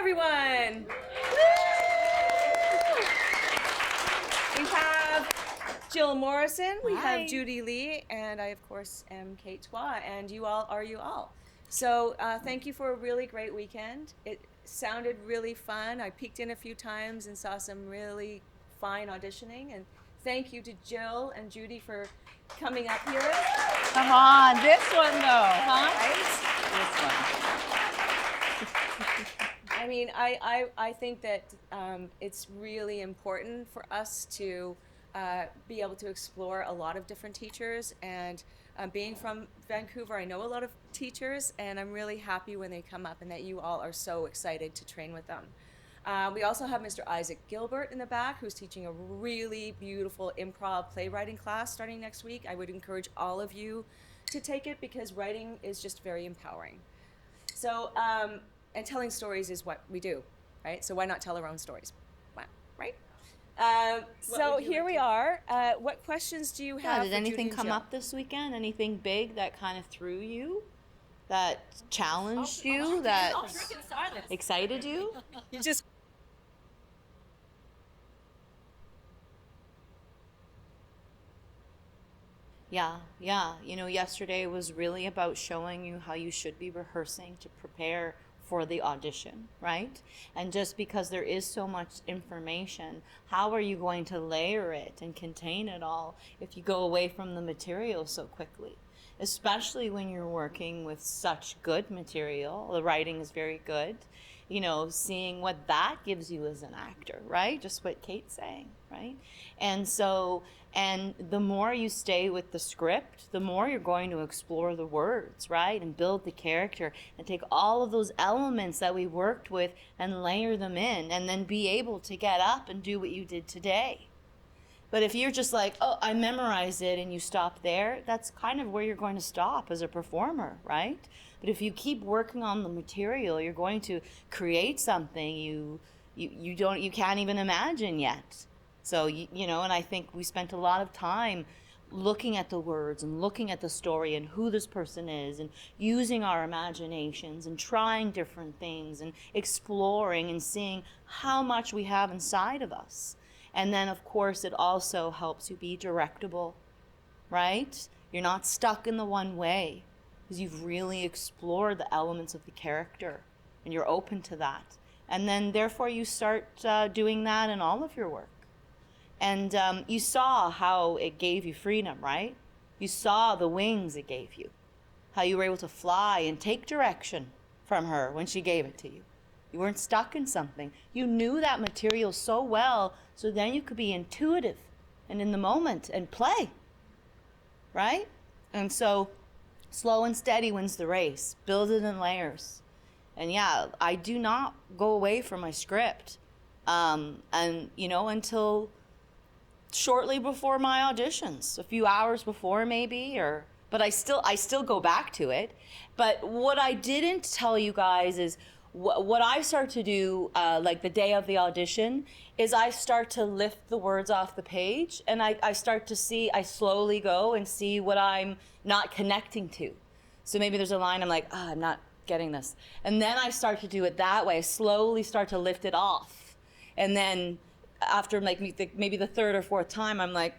everyone. We have Jill Morrison, we have Judy Lee, and I, of course, am Kate Twa, and you all are you all. So thank you for a really great weekend. It sounded really fun. I peeked in a few times and saw some really fine auditioning, and thank you to Jill and Judy for coming up here. Come on, this one though, huh? Right? This one. I mean, I think that it's really important for us to be able to explore a lot of different teachers, and being from Vancouver, I know a lot of teachers, and I'm really happy when they come up and that you all are so excited to train with them. We also have Mr. Isaac Gilbert in the back, who's teaching a really beautiful improv playwriting class starting next week. I would encourage all of you to take it because writing is just very empowering. So, and telling stories is what we do, right? So why not tell our own stories, right? So here we are. What questions do you have? Did anything come up this weekend? Anything big that kind of threw you, that challenged you, that excited you? You just. Yeah. You know, yesterday was really about showing you how you should be rehearsing to prepare for the audition, right? And just because there is so much information, how are you going to layer it and contain it all if you go away from the material so quickly? Especially when you're working with such good material, the writing is very good, you know, seeing what that gives you as an actor, right? Just what Kate's saying, right? And so, and the more you stay with the script, the more you're going to explore the words, right? And build the character and take all of those elements that we worked with and layer them in, and then be able to get up and do what you did today. But if you're just like, oh, I memorized it, and you stop there, that's kind of where you're going to stop as a performer, right? But if you keep working on the material, you're going to create something you can't even imagine yet. So, you know, and I think we spent a lot of time looking at the words and looking at the story and who this person is, and using our imaginations and trying different things and exploring and seeing how much we have inside of us. And then, of course, it also helps you be directable, right? You're not stuck in the one way because you've really explored the elements of the character and you're open to that. And then, therefore, you start doing that in all of your work. And you saw how it gave you freedom, right? You saw the wings it gave you, how you were able to fly and take direction from her when she gave it to you. You weren't stuck in something. You knew that material so well, so then you could be intuitive and in the moment and play, right? And so slow and steady wins the race. Build it in layers. And yeah, I do not go away from my script, and you know, until shortly before my auditions, a few hours before maybe, but I still go back to it. But what I didn't tell you guys is what I start to do, like the day of the audition, is I start to lift the words off the page, and I start to see, I slowly go and see what I'm not connecting to. So maybe there's a line I'm like, I'm not getting this. And then I start to do it that way. I slowly start to lift it off. And then after like maybe the third or fourth time, I'm like,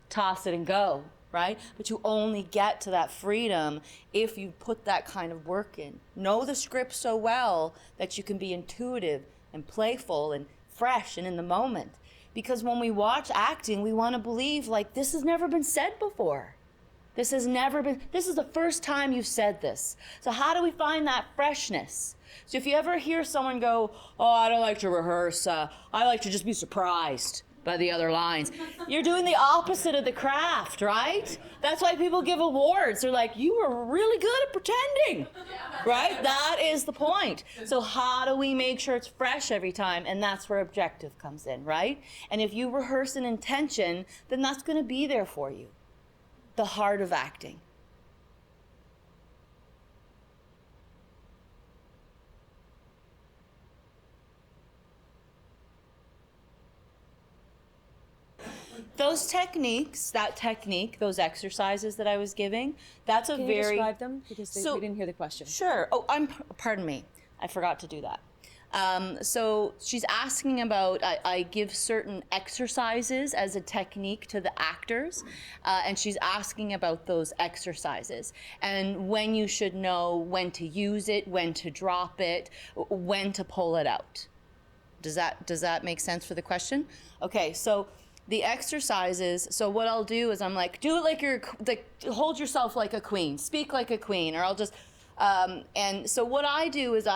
toss it and go, right? But you only get to that freedom if you put that kind of work in. Know the script so well that you can be intuitive and playful and fresh and in the moment. Because when we watch acting, we want to believe like this has never been said before. This is the first time you've said this. So how do we find that freshness? So if you ever hear someone go, oh, I don't like to rehearse, I like to just be surprised by the other lines. You're doing the opposite of the craft, right? That's why people give awards. They're like, you were really good at pretending, right? That is the point. So how do we make sure it's fresh every time? And that's where objective comes in, right? And if you rehearse an intention, then that's going to be there for you. The heart of acting. Those techniques, those exercises that I was giving, that's a Can very... you describe them? Because we didn't hear the question. Sure. Oh, pardon me. I forgot to do that. So she's asking about, I give certain exercises as a technique to the actors, and she's asking about those exercises and when you should know when to use it, when to drop it, when to pull it out. Does that make sense for the question? Okay, so the exercises, so what I'll do is I'm like, do it like hold yourself like a queen, speak like a queen, or I'll just, and so what I do is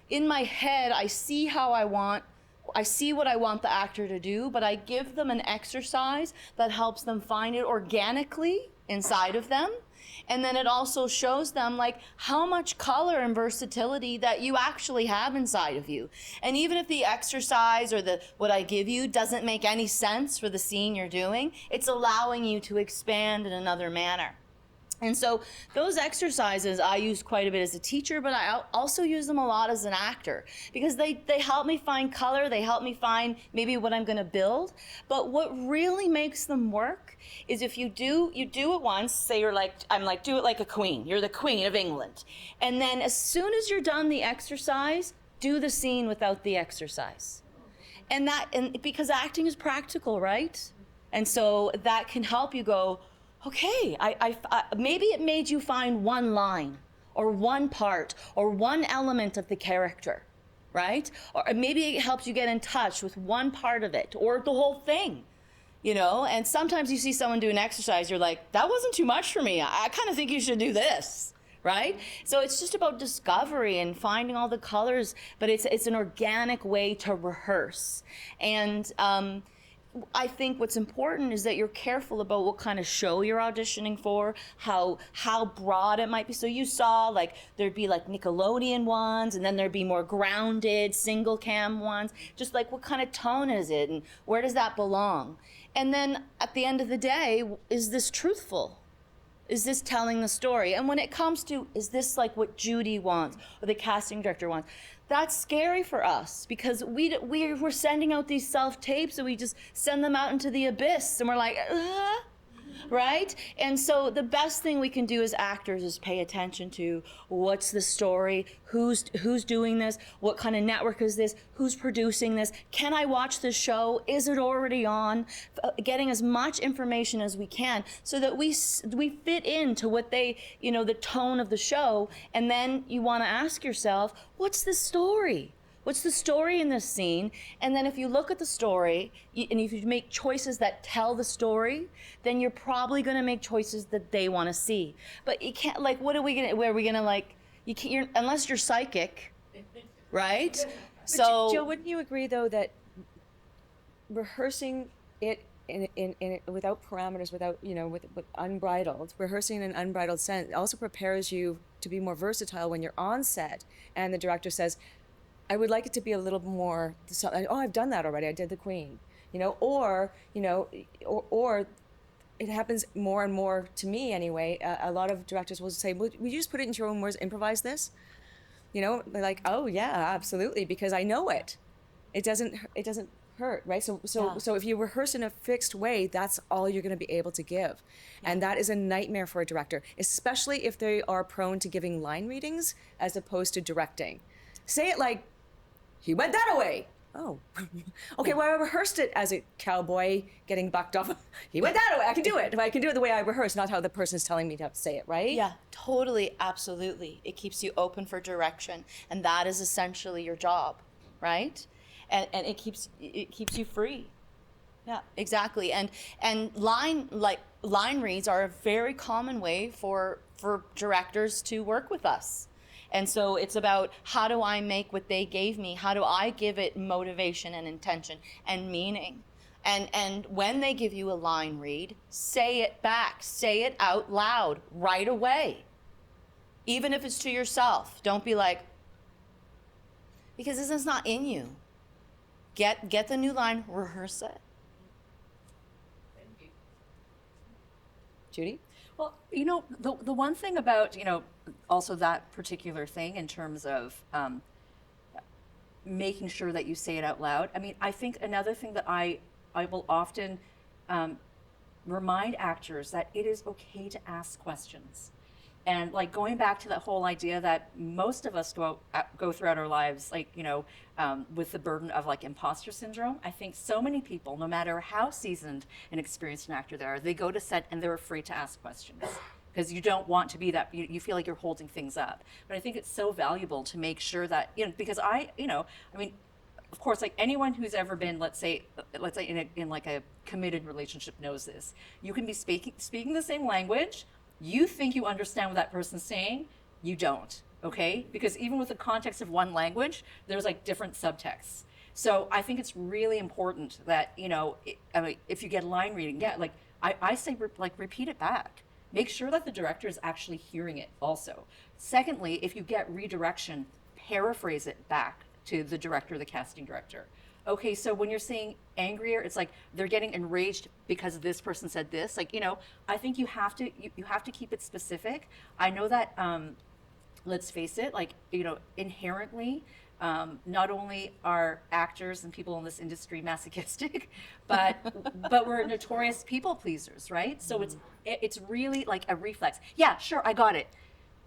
in my head, I see what I want the actor to do, but I give them an exercise that helps them find it organically inside of them. And then it also shows them like how much color and versatility that you actually have inside of you. And even if the exercise or what I give you doesn't make any sense for the scene you're doing, it's allowing you to expand in another manner. And so those exercises I use quite a bit as a teacher, but I also use them a lot as an actor because they help me find color, they help me find maybe what I'm going to build. But what really makes them work is if you do it once, say I'm like, do it like a queen. You're the queen of England. And then as soon as you're done the exercise, do the scene without the exercise. And because acting is practical, right? And so that can help you go, okay, I maybe it made you find one line or one part or one element of the character, right? Or maybe it helps you get in touch with one part of it or the whole thing, And sometimes you see someone do an exercise, you're like, that wasn't too much for me. I kind of think you should do this, right? So it's just about discovery and finding all the colors, but it's an organic way to rehearse. And I think what's important is that you're careful about what kind of show you're auditioning for, how broad it might be. So you saw like there'd be like Nickelodeon ones, and then there'd be more grounded single cam ones. Just like what kind of tone is it, and where does that belong? And then at the end of the day, is this truthful? Is this telling the story? And when it comes to, is this like what Judy wants or the casting director wants? That's scary for us because we're sending out these self-tapes and we just send them out into the abyss and we're like, right? And so the best thing we can do as actors is pay attention to what's the story, who's doing this, what kind of network is this, who's producing this, can I watch this show, is it already on, getting as much information as we can so that we fit into what they, the tone of the show. And then you want to ask yourself, what's the story? What's the story in this scene? And then if you look at the story, and if you make choices that tell the story, then you're probably going to make choices that they want to see. But you can't, like, where are we going to, like, you can't, unless you're psychic, right? But so, Jill, wouldn't you agree, though, that rehearsing it in without parameters, without, with unbridled, rehearsing in an unbridled sense also prepares you to be more versatile when you're on set and the director says, I would like it to be a little more, oh, I've done that already. I did the Queen, or it happens more and more to me anyway. A lot of directors will say, "Would you just put it into your own words, improvise this?" They're like, "Oh yeah, absolutely," because I know it. It doesn't hurt, right? So if you rehearse in a fixed way, that's all you're going to be able to give, and that is a nightmare for a director, especially if they are prone to giving line readings as opposed to directing. Say it like, he went that away. Oh, okay. Well, I rehearsed it as a cowboy getting bucked off. He went that way. I can do it. I can do it the way I rehearsed, not how the person's telling me to say it, right? Yeah, totally, absolutely. It keeps you open for direction, and that is essentially your job, right? And it keeps you free. Yeah, exactly. And line reads are a very common way for directors to work with us. And so it's about, how do I make what they gave me? How do I give it motivation and intention and meaning? And when they give you a line read, say it back, say it out loud right away. Even if it's to yourself. Don't be like, because this is not in you. Get the new line, rehearse it. Judy? Well, the one thing about, also that particular thing in terms of making sure that you say it out loud. I mean, I think another thing that I will often remind actors that it is okay to ask questions. And like going back to that whole idea that most of us go throughout our lives, like, with the burden of like imposter syndrome. I think so many people, no matter how seasoned and experienced an actor they are, they go to set and they're afraid to ask questions because you don't want to be that, you feel like you're holding things up. But I think it's so valuable to make sure that, because I mean, of course, like anyone who's ever been, let's say in like a committed relationship knows this. You can be speaking the same language. You think you understand what that person's saying. You don't, okay? Because even with the context of one language, there's like different subtexts. So I think it's really important that, I mean, if you get line reading, like I say, repeat it back. Make sure that the director is actually hearing it also. Secondly, if you get redirection, paraphrase it back to the director, the casting director. Okay, so when you're saying angrier, it's like they're getting enraged because this person said this. Like, I think you have to keep it specific. I know that, let's face it, like, inherently, not only are actors and people in this industry masochistic, but we're notorious people pleasers, right? So it's really like a reflex. Yeah, sure, I got it.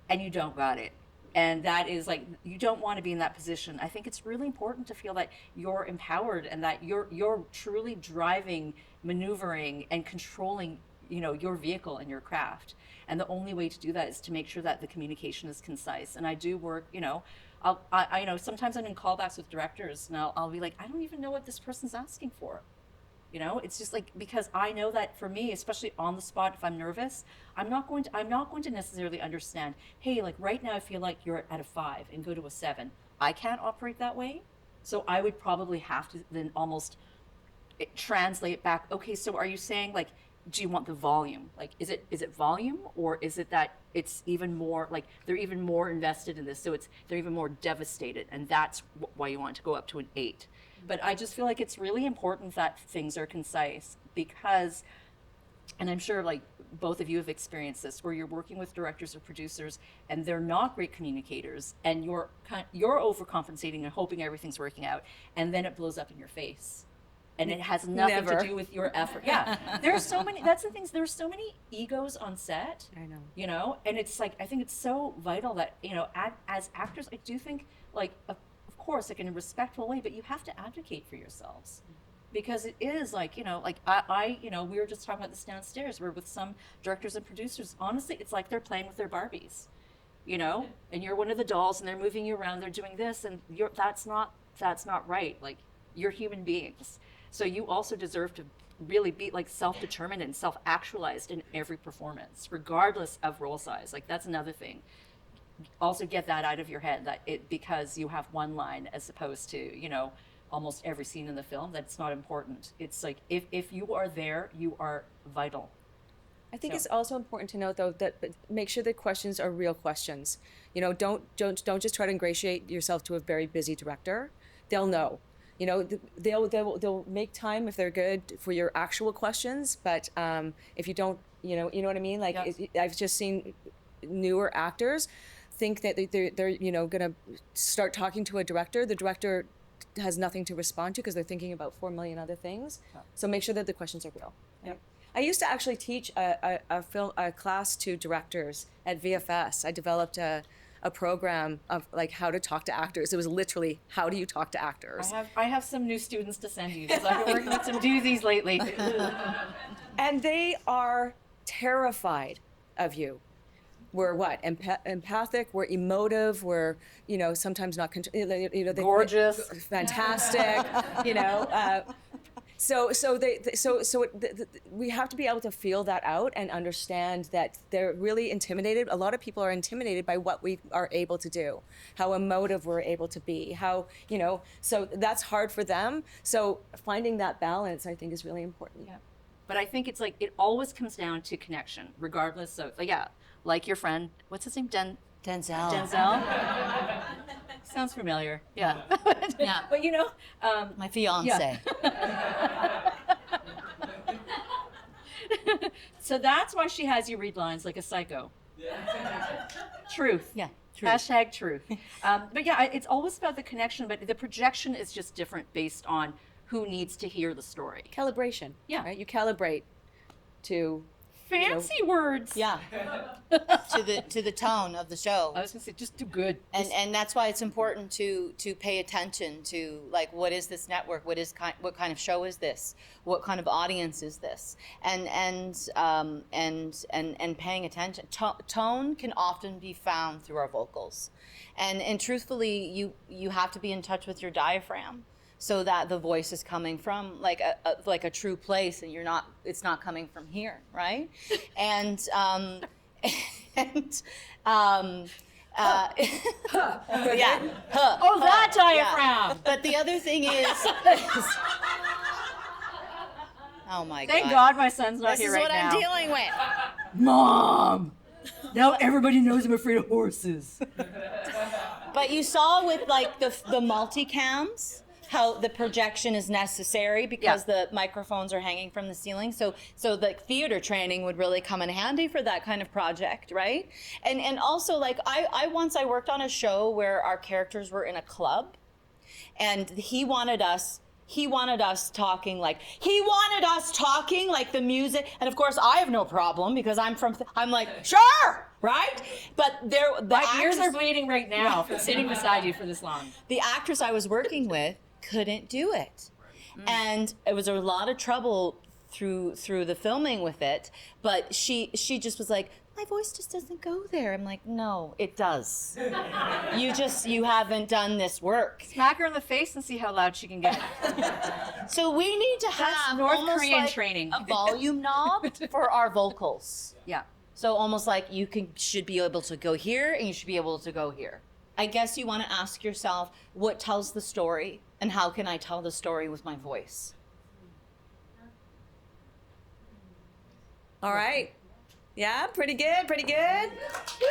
And you don't got it. And that is like, you don't want to be in that position. I think it's really important to feel that you're empowered and that you're truly driving, maneuvering, and controlling, your vehicle and your craft. And the only way to do that is to make sure that the communication is concise. And I do work, I sometimes I'm in callbacks with directors and I'll be like, I don't even know what this person's asking for. It's just like, because I know that for me, especially on the spot, if I'm nervous, I'm not going to necessarily understand, hey, like right now I feel like you're at a 5 and go to a 7. I can't operate that way. So I would probably have to then almost translate it back. Okay, so are you saying like, do you want the volume? Like, is it volume, or is it that it's even more like they're even more invested in this, so they're even more devastated, and that's why you want to go up to an 8. But I just feel like it's really important that things are concise, because, and I'm sure like both of you have experienced this, where you're working with directors or producers and they're not great communicators, and you're overcompensating and hoping everything's working out, and then it blows up in your face. And it has nothing to do with your effort. Yeah, there's so many. That's the things. There's so many egos on set. I know. And it's like, I think it's so vital that as actors, I do think like of course like in a respectful way, but you have to advocate for yourselves, because it is like I we were just talking about this downstairs, where with some directors and producers, honestly, it's like they're playing with their Barbies, and you're one of the dolls, and they're moving you around, they're doing this, and that's not right. Like, you're human beings. So you also deserve to really be like self-determined and self-actualized in every performance, regardless of role size. Like, that's another thing. Also get that out of your head, that because you have one line as opposed to, almost every scene in the film, that's not important. It's like, if you are there, you are vital. I think it's also important to note, though, that make sure the questions are real questions. Don't just try to ingratiate yourself to a very busy director. They'll know. They'll make time if they're good for your actual questions, but if you don't, you know what I mean? Like, yes. I've just seen newer actors think that they're gonna start talking to a director. The director has nothing to respond to because they're thinking about 4 million other things. Oh. So make sure that the questions are real. Yep. I used to actually teach a class to directors at VFS. I developed a program of like how to talk to actors. It was literally, how do you talk to actors? I have some new students to send you, because I've been working with some doozies lately. And they are terrified of you. We're what? Empathic, we're emotive, we're, sometimes not, Gorgeous. Fantastic, So we have to be able to feel that out and understand that they're really intimidated. A lot of people are intimidated by what we are able to do, how emotive we're able to be, how, so that's hard for them. So finding that balance, I think, is really important. Yeah. But I think it's like, it always comes down to connection, regardless of, like your friend, what's his name? Denzel. Denzel? Sounds familiar. Yeah. Yeah. But My fiance. Yeah. So that's why she has you read lines like a psycho. Truth. Yeah. True. # truth. But yeah, it's always about the connection, but the projection is just different based on who needs to hear the story. Calibration. Yeah. Right? You calibrate to Fancy words. Yeah. to the tone of the show. I was gonna say, just do good. And that's why it's important to pay attention to, like, what is this network? What kind of show is this? What kind of audience is this? And paying attention. Tone can often be found through our vocals, and truthfully, you have to be in touch with your diaphragm, so that the voice is coming from like a true place, and it's not coming from here, right? And yeah. Oh, that diaphragm. Yeah. But the other thing is, oh my God. Thank God my son's not This here is right what now. I'm dealing with. Mom! Now everybody knows I'm afraid of horses. But you saw with like the multicams how the projection is necessary because the microphones are hanging from the ceiling. So the theater training would really come in handy for that kind of project, right? And also, like, I once worked on a show where our characters were in a club, and he wanted us talking like the music, and of course I have no problem because I'm like, sure, right? But My ears are bleeding right now from sitting beside you for this long. the actress I was working with couldn't do it, and it was a lot of trouble through the filming with it. But she just was like, my voice just doesn't go there. I'm like, no, it does. you haven't done this work. Smack her in the face and see how loud she can get. So we need to That's have North almost Korean like training. a volume knob for our vocals. Yeah. So almost like should be able to go here and you should be able to go here. I guess you want to ask yourself, what tells the story, and how can I tell the story with my voice? All right. Yeah, pretty good, pretty good. Woo!